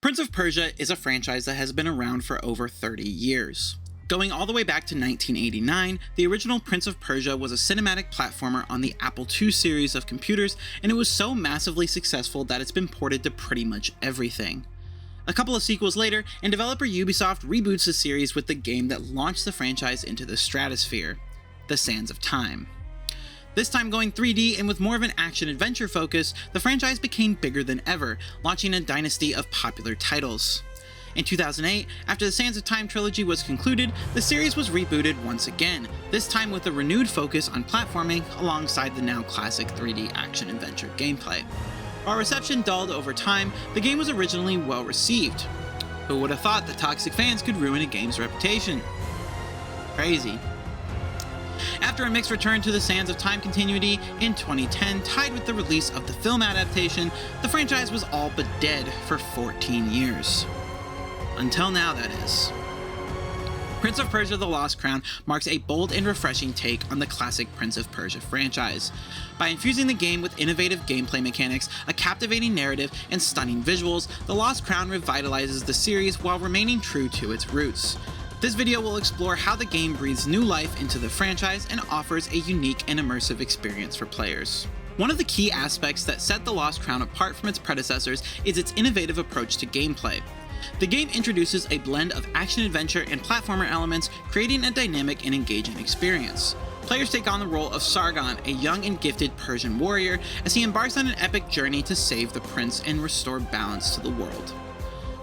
Prince of Persia is a franchise that has been around for over 30 years. Going all the way back to 1989, the original Prince of Persia was a cinematic platformer on the Apple II series of computers, and it was so massively successful that it's been ported to pretty much everything. A couple of sequels later, and developer Ubisoft reboots the series with the game that launched the franchise into the stratosphere, The Sands of Time. This time going 3D and with more of an action-adventure focus, the franchise became bigger than ever, launching a dynasty of popular titles. In 2008, after the Sands of Time trilogy was concluded, the series was rebooted once again, this time with a renewed focus on platforming alongside the now classic 3D action-adventure gameplay. While reception dulled over time, the game was originally well received. Who would have thought that toxic fans could ruin a game's reputation? Crazy. After a mixed return to the Sands of Time continuity in 2010, tied with the release of the film adaptation, the franchise was all but dead for 14 years. Until now, that is. Prince of Persia: The Lost Crown marks a bold and refreshing take on the classic Prince of Persia franchise. By infusing the game with innovative gameplay mechanics, a captivating narrative, and stunning visuals, The Lost Crown revitalizes the series while remaining true to its roots. This video will explore how the game breathes new life into the franchise and offers a unique and immersive experience for players. One of the key aspects that set The Lost Crown apart from its predecessors is its innovative approach to gameplay. The game introduces a blend of action-adventure and platformer elements, creating a dynamic and engaging experience. Players take on the role of Sargon, a young and gifted Persian warrior, as he embarks on an epic journey to save the prince and restore balance to the world.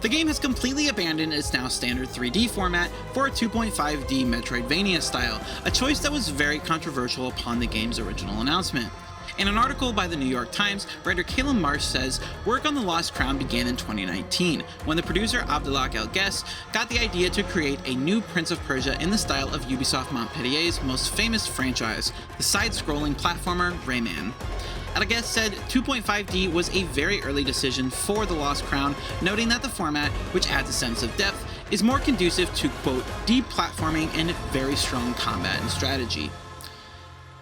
The game has completely abandoned its now standard 3D format for a 2.5D Metroidvania style, a choice that was very controversial upon the game's original announcement. In an article by the New York Times, writer Caleb Marsh says, work on The Lost Crown began in 2019, when the producer Abdelak El-Guess got the idea to create a new Prince of Persia in the style of Ubisoft Montpellier's most famous franchise, the side-scrolling platformer Rayman. El-Guess said 2.5D was a very early decision for The Lost Crown, noting that the format, which adds a sense of depth, is more conducive to, quote, deep platforming and very strong combat and strategy.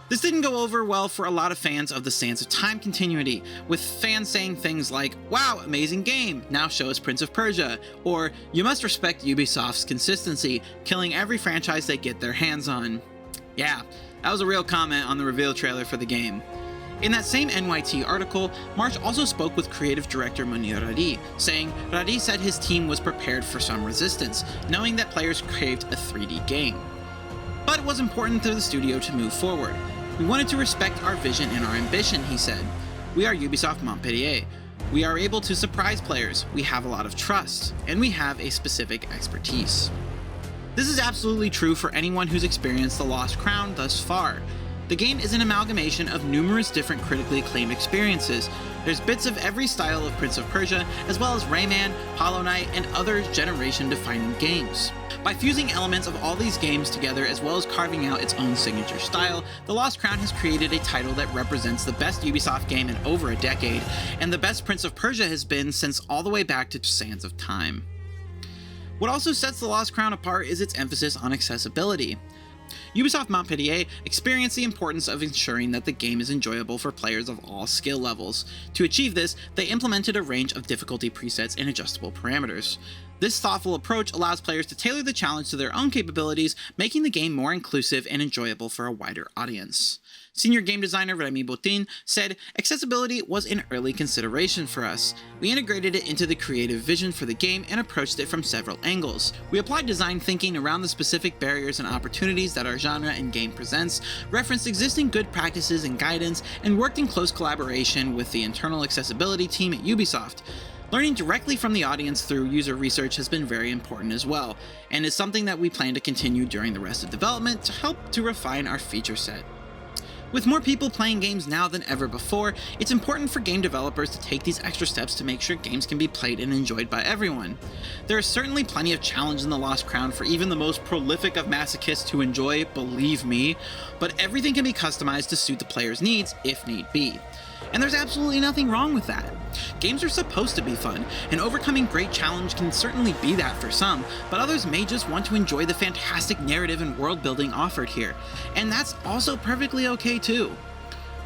This didn't go over well for a lot of fans of the Sands of Time continuity, with fans saying things like, wow, amazing game, now show us Prince of Persia, or you must respect Ubisoft's consistency, killing every franchise they get their hands on. Yeah, that was a real comment on the reveal trailer for the game. In that same NYT article, Marsh also spoke with creative director Munir Radi, saying Radi said his team was prepared for some resistance, knowing that players craved a 3D game. But it was important to the studio to move forward. We wanted to respect our vision and our ambition, he said. We are Ubisoft Montpellier. We are able to surprise players, we have a lot of trust, and we have a specific expertise. This is absolutely true for anyone who's experienced The Lost Crown thus far. The game is an amalgamation of numerous different critically acclaimed experiences. There's bits of every style of Prince of Persia, as well as Rayman, Hollow Knight, and other generation-defining games. By fusing elements of all these games together as well as carving out its own signature style, The Lost Crown has created a title that represents the best Ubisoft game in over a decade, and the best Prince of Persia has been since all the way back to Sands of Time. What also sets The Lost Crown apart is its emphasis on accessibility. Ubisoft Montpellier experienced the importance of ensuring that the game is enjoyable for players of all skill levels. To achieve this, they implemented a range of difficulty presets and adjustable parameters. This thoughtful approach allows players to tailor the challenge to their own capabilities, making the game more inclusive and enjoyable for a wider audience. Senior game designer Remy Botin said, accessibility was an early consideration for us. We integrated it into the creative vision for the game and approached it from several angles. We applied design thinking around the specific barriers and opportunities that our genre and game presents, referenced existing good practices and guidance, and worked in close collaboration with the internal accessibility team at Ubisoft. Learning directly from the audience through user research has been very important as well, and is something that we plan to continue during the rest of development to help to refine our feature set. With more people playing games now than ever before, it's important for game developers to take these extra steps to make sure games can be played and enjoyed by everyone. There is certainly plenty of challenge in The Lost Crown for even the most prolific of masochists to enjoy, believe me, but everything can be customized to suit the player's needs if need be. And there's absolutely nothing wrong with that. Games are supposed to be fun, and overcoming great challenge can certainly be that for some, but others may just want to enjoy the fantastic narrative and world building offered here, and that's also perfectly okay too.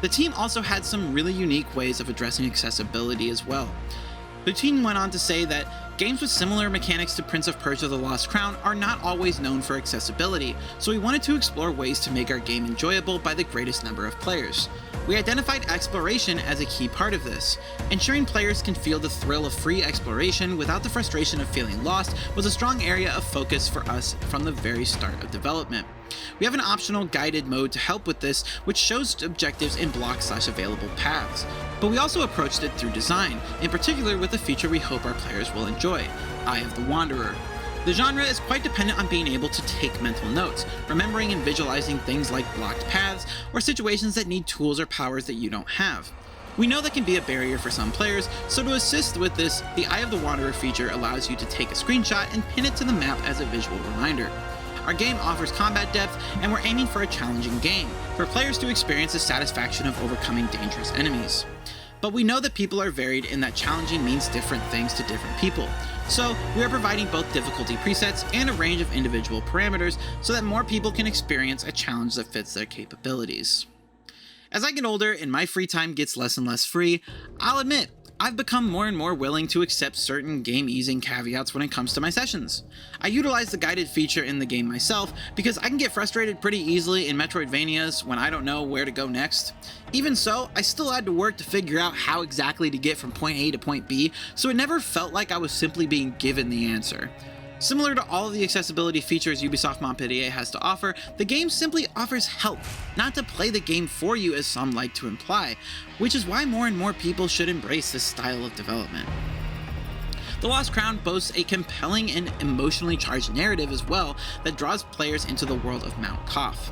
The team also had some really unique ways of addressing accessibility as well. The team went on to say that Games with similar mechanics to Prince of Persia: The Lost Crown are not always known for accessibility, so we wanted to explore ways to make our game enjoyable by the greatest number of players. We identified exploration as a key part of this. Ensuring players can feel the thrill of free exploration without the frustration of feeling lost was a strong area of focus for us from the very start of development. We have an optional guided mode to help with this, which shows objectives in blocks/available paths. But we also approached it through design, in particular with a feature we hope our players will enjoy, Eye of the Wanderer. The genre is quite dependent on being able to take mental notes, remembering and visualizing things like blocked paths or situations that need tools or powers that you don't have. We know that can be a barrier for some players, so to assist with this, the Eye of the Wanderer feature allows you to take a screenshot and pin it to the map as a visual reminder. Our game offers combat depth, and we're aiming for a challenging game, for players to experience the satisfaction of overcoming dangerous enemies. But we know that people are varied in that challenging means different things to different people, so we are providing both difficulty presets and a range of individual parameters so that more people can experience a challenge that fits their capabilities. As I get older and my free time gets less and less free, I'll admit, I've become more and more willing to accept certain game easing caveats when it comes to my sessions. I utilize the guided feature in the game myself because I can get frustrated pretty easily in Metroidvanias when I don't know where to go next. Even so, I still had to work to figure out how exactly to get from point A to point B, so it never felt like I was simply being given the answer. Similar to all of the accessibility features Ubisoft Montpellier has to offer, the game simply offers help, not to play the game for you as some like to imply, which is why more and more people should embrace this style of development. The Lost Crown boasts a compelling and emotionally charged narrative as well that draws players into the world of Mount Koth.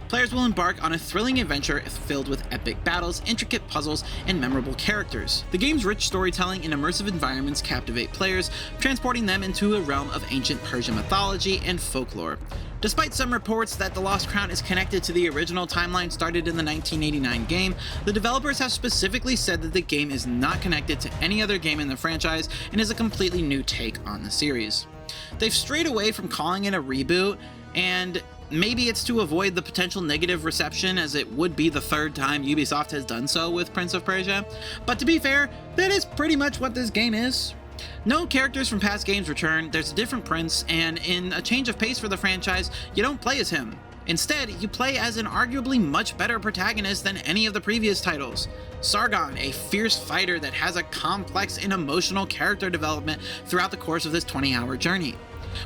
Players will embark on a thrilling adventure filled with epic battles, intricate puzzles, and memorable characters. The game's rich storytelling and immersive environments captivate players, transporting them into a realm of ancient Persian mythology and folklore. Despite some reports that The Lost Crown is connected to the original timeline started in the 1989 game, the developers have specifically said that the game is not connected to any other game in the franchise and is a completely new take on the series. They've strayed away from calling it a reboot, and maybe it's to avoid the potential negative reception, as it would be the third time Ubisoft has done so with Prince of Persia, but to be fair, that is pretty much what this game is. No characters from past games return, there's a different prince, and in a change of pace for the franchise, you don't play as him. Instead, you play as an arguably much better protagonist than any of the previous titles. Sargon, a fierce fighter that has a complex and emotional character development throughout the course of this 20-hour journey.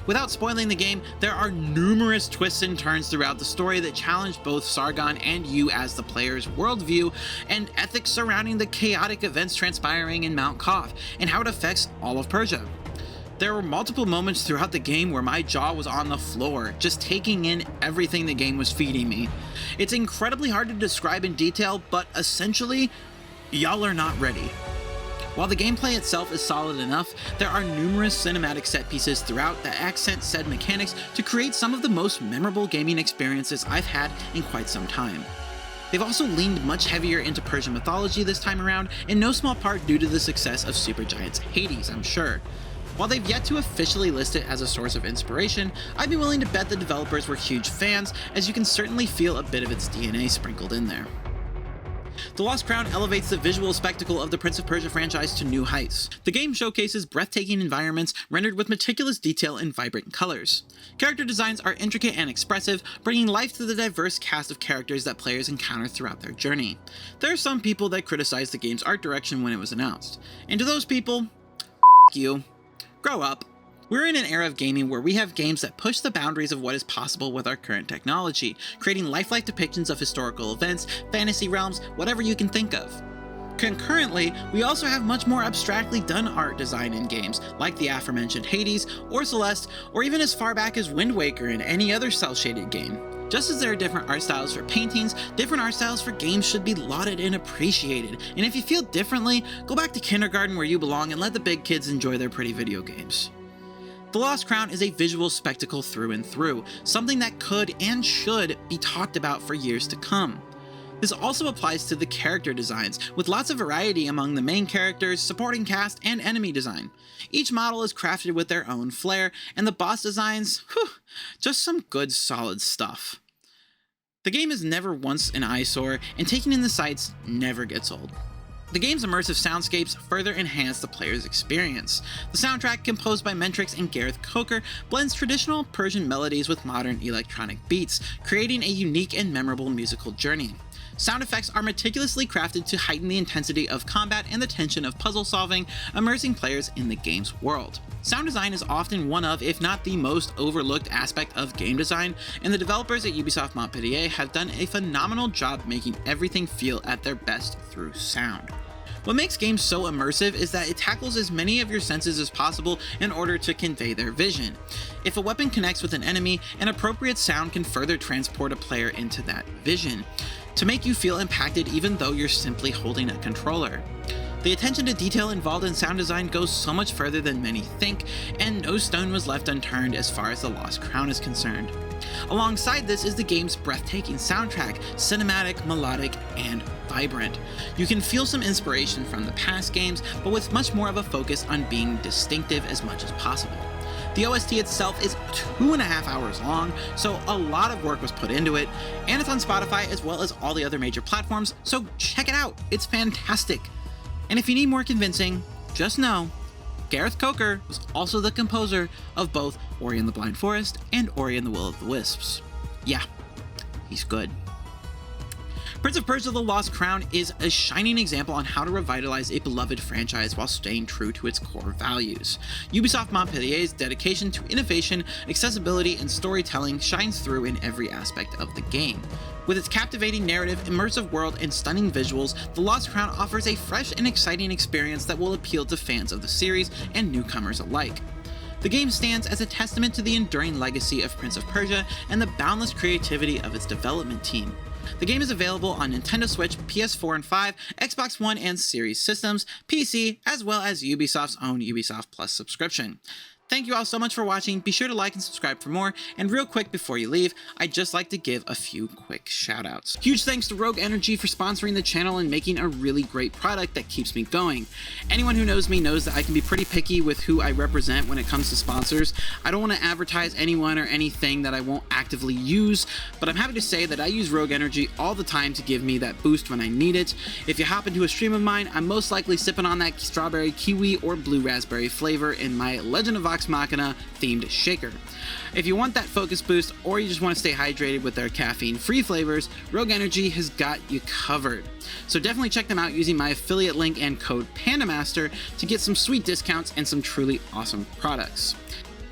Without spoiling the game, there are numerous twists and turns throughout the story that challenge both Sargon and you as the player's worldview and ethics surrounding the chaotic events transpiring in Mount Koth and how it affects all of Persia. There were multiple moments throughout the game where my jaw was on the floor, just taking in everything the game was feeding me. It's incredibly hard to describe in detail, but essentially, y'all are not ready. While the gameplay itself is solid enough, there are numerous cinematic set pieces throughout that accent said mechanics to create some of the most memorable gaming experiences I've had in quite some time. They've also leaned much heavier into Persian mythology this time around, in no small part due to the success of Supergiant's Hades, I'm sure. While they've yet to officially list it as a source of inspiration, I'd be willing to bet the developers were huge fans, as you can certainly feel a bit of its DNA sprinkled in there. The Lost Crown elevates the visual spectacle of the Prince of Persia franchise to new heights. The game showcases breathtaking environments rendered with meticulous detail and vibrant colors. Character designs are intricate and expressive, bringing life to the diverse cast of characters that players encounter throughout their journey. There are some people that criticize the game's art direction when it was announced, and to those people, you. Grow up. We're in an era of gaming where we have games that push the boundaries of what is possible with our current technology, creating lifelike depictions of historical events, fantasy realms, whatever you can think of. Concurrently, we also have much more abstractly done art design in games, like the aforementioned Hades, or Celeste, or even as far back as Wind Waker and any other cel-shaded game. Just as there are different art styles for paintings, different art styles for games should be lauded and appreciated, and if you feel differently, go back to kindergarten where you belong and let the big kids enjoy their pretty video games. The Lost Crown is a visual spectacle through and through, something that could and should be talked about for years to come. This also applies to the character designs, with lots of variety among the main characters, supporting cast, and enemy design. Each model is crafted with their own flair, and the boss designs, just some good solid stuff. The game is never once an eyesore, and taking in the sights never gets old. The game's immersive soundscapes further enhance the player's experience. The soundtrack, composed by Mentrix and Gareth, blends traditional Persian melodies with modern electronic beats, creating a unique and memorable musical journey. Sound effects are meticulously crafted to heighten the intensity of combat and the tension of puzzle solving, immersing players in the game's world. Sound design is often one of, if not the most overlooked aspect of game design, and the developers at Ubisoft Montpellier have done a phenomenal job making everything feel at their best through sound. What makes games so immersive is that it tackles as many of your senses as possible in order to convey their vision. If a weapon connects with an enemy, an appropriate sound can further transport a player into that vision, to make you feel impacted even though you're simply holding a controller. The attention to detail involved in sound design goes so much further than many think, and no stone was left unturned as far as the Lost Crown is concerned. Alongside this is the game's breathtaking soundtrack, cinematic, melodic, and vibrant. You can feel some inspiration from the past games, but with much more of a focus on being distinctive as much as possible. The OST itself is 2.5 hours long, so a lot of work was put into it, and it's on Spotify as well as all the other major platforms, so check it out, it's fantastic. And if you need more convincing, just know, Gareth was also the composer of both Ori and the Blind Forest and Ori and the Will of the Wisps. Yeah, he's good. Prince of Persia: The Lost Crown is a shining example on how to revitalize a beloved franchise while staying true to its core values. Ubisoft Montpellier's dedication to innovation, accessibility, and storytelling shines through in every aspect of the game. With its captivating narrative, immersive world, and stunning visuals, The Lost Crown offers a fresh and exciting experience that will appeal to fans of the series and newcomers alike. The game stands as a testament to the enduring legacy of Prince of Persia and the boundless creativity of its development team. The game is available on Nintendo Switch, PS4 and 5, Xbox One and Series systems, PC, as well as Ubisoft's own Ubisoft Plus subscription. Thank you all so much for watching. Be sure to like and subscribe for more. And real quick before you leave, I'd just like to give a few quick shoutouts. Huge thanks to Rogue Energy for sponsoring the channel and making a really great product that keeps me going. Anyone who knows me knows that I can be pretty picky with who I represent when it comes to sponsors. I don't want to advertise anyone or anything that I won't actively use, but I'm happy to say that I use Rogue Energy all the time to give me that boost when I need it. If you hop into a stream of mine, I'm most likely sipping on that strawberry, kiwi, or blue raspberry flavor in my Legend of Vox Machina themed shaker. If you want that focus boost or you just want to stay hydrated with their caffeine-free flavors, Rogue Energy has got you covered. So definitely check them out using my affiliate link and code PandaMaster to get some sweet discounts and some truly awesome products.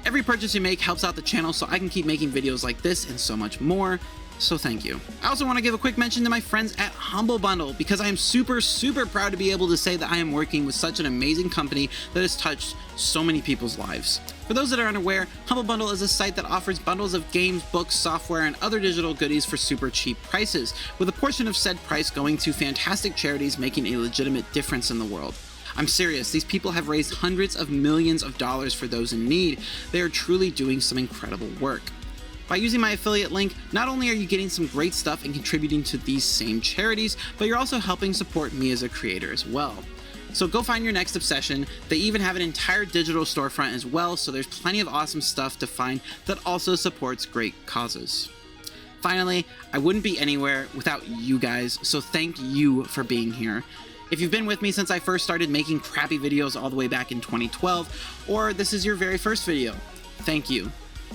Every purchase you make helps out the channel so I can keep making videos like this and so much more. So thank you. I also want to give a quick mention to my friends at Humble Bundle because I am super proud to be able to say that I am working with such an amazing company that has touched so many people's lives. For those that are unaware, Humble Bundle is a site that offers bundles of games, books, software, and other digital goodies for super cheap prices, with a portion of said price going to fantastic charities making a legitimate difference in the world. I'm serious, these people have raised hundreds of millions of dollars for those in need. They are truly doing some incredible work. By using my affiliate link, not only are you getting some great stuff and contributing to these same charities, but you're also helping support me as a creator as well. So go find your next obsession. They even have an entire digital storefront as well, so there's plenty of awesome stuff to find that also supports great causes. Finally, I wouldn't be anywhere without you guys, so thank you for being here. If you've been with me since I first started making crappy videos all the way back in 2012, or this is your very first video, thank you.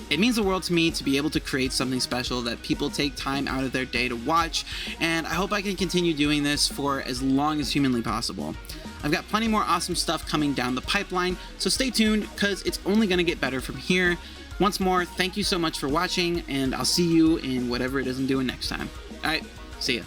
It means the world to me to be able to create something special that people take time out of their day to watch, and I hope I can continue doing this for as long as humanly possible. I've got plenty more awesome stuff coming down the pipeline, so stay tuned because it's only going to get better from here. Once more, thank you so much for watching, and I'll see you in whatever it is I'm doing next time. Alright, see ya.